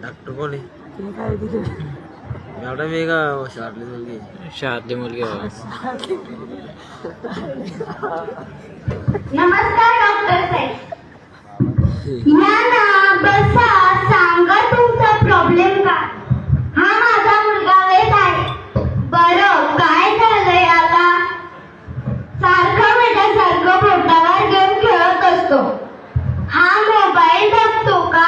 Doctor कोण आहे? Madam आहे का शाळेतली मुलगी? शाळेतली मुलगी. नमस्कार डॉक्टर साहेब. या ना, बसा. सांगा तुमचा प्रॉब्लेम काय? हा माझा मुलगा वेद आहे. बरं, काय झालं याला? सारखं वेड्यासारखं बोटावर गेम खेळत असतो. हा मोबाईल बघतो का?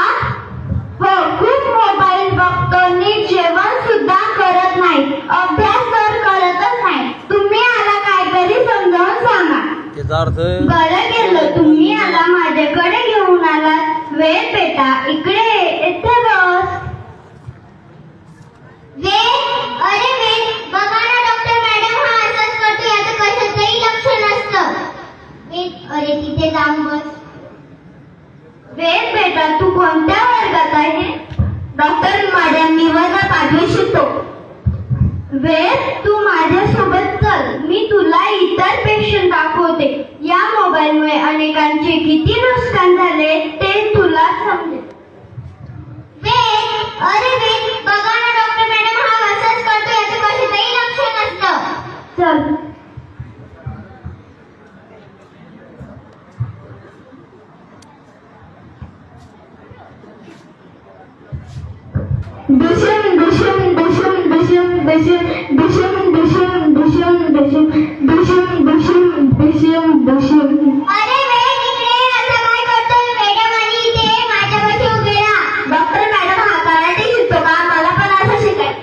हो, खूप मोबाईल बघतो. नीट जेवण सुद्धा करत नाही. अभ्यास तर करतच नाही. तुम्ही आला काहीतरी समजावून सांगा. त्याचा अर्थ बरं केलं तुम्ही आला, माझ्याकडे घेऊन आलात. वेद बेटा, इकडे येथे बस. अरे वेद, बघा ना डॉक्टर मॅडम, हा असंच करतो. याचं कशाचंही लक्ष नसतं. वेद, अरे तिथे जाऊन बस. वेद बेटा, तू कोणत्या वर्गात आहे? डॉक्टर मॅडम, मी वर्ग 5वी शिकतो. वेद, तू माझ्यासोबत चल, मी तुला इतर पेशंट दाखवते. या मोबाईलमुळे अनेकांचे किती नुकसान झाले ते तुला समजेल. वेद, अरे वेद, बघा ना डॉक्टर मॅडम, हा असंच करतो. याचं कशाचंही लक्ष नसतं. चल. दुष्यम दुष्यम दुष्यम दुष्यम दुष्यम दुष्यम दुष्यम दुष्यम दुष्यम दुष्यम दुष्यम दुष्यम दुष्यम. अरे वेद, इकडे असं काय करतोय? मॅडम आणि इथे माझ्यापाशी उभे राहा. डॉक्टर मॅडम, हा कराटे शिकतो का? मला पण असं शिकाय.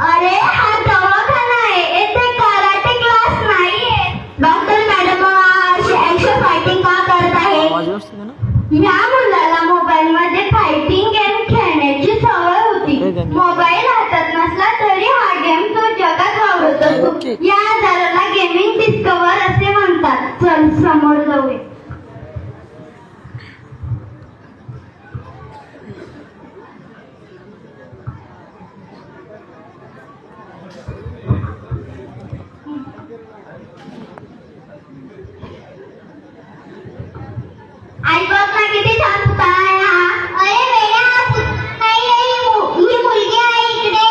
अरे हा दवाखाना आहे, येथे कराटे क्लास नाहीये. डॉक्टर मॅडम, अशी ऍक्शन फायटिंग का करत आहे? ह्या मुलाला मोबाईल मध्ये फायटिंग गेम खेळण्याची सवय होती. मोबाईल हातात नसला तरी हा गेम तो जगात वावरत असतो. या आजाराला गेमिंग डिस्कवर असे म्हणतात. चल समोर जाऊया. आई बघ ना, किती छान पुतळा आहे हा. अरे वेड्या, हा पुतळा नाहीये, ही मुलगी आहे. इकडे.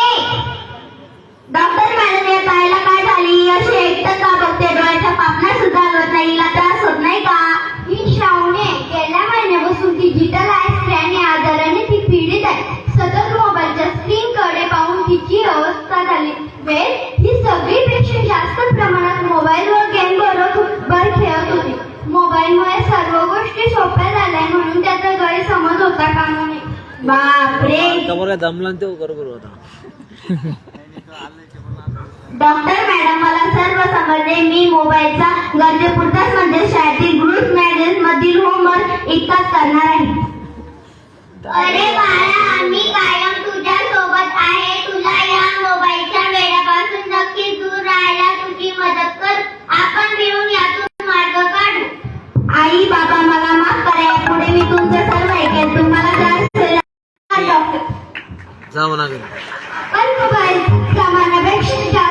डॉक्टर मॅडम, या ताईला काय झाली? अशी एकटं का बघते? डोळ्याच्या पापण्या सुद्धा हलवत नाही. हिला त्रास होत नाही का? ही श्रावणी आहे. गेल्या महिन्यापासून डिजिटल आय स्ट्रेन या आजाराने ती पीडित आहे. सतत मोबाईलच्या स्क्रीन कडे पाहून तिची अवस्था झाली. वेळ, ही सगळी पेशंट जास्त प्रमाणात मोबाईलवर गेम बरोबर खेळत होती. मोबाईलमुळे सर्व गोष्टी सोप्या झाल्या म्हणून त्याचा गैरसमज होता कामा नये. बापरे. जमला तो बरोबर होता. डॉक्टर मॅडम, मला सर्व समजले. मी मोबाईलचा गरजेपुरताच म्हणजे शाळेतील ग्रुप मॅगझिन मधील होमवर्क इतकाच करणार आहे. अरे बाळा, आम्ही कायम तुझ्या सोबत आहे. तुला या मोबाईलच्या वेड्यापासून नक्कीच दूर राहायला तुझी मदत कर. आपण मिळून यातून मार्ग काढू. आई बाबा, मला माफ करा. पुढे मी तुमचं सर्व ऐकेल. तुम्हाला डॉक्टर जा म्हणा. पण मोबाईल सामानापेक्षा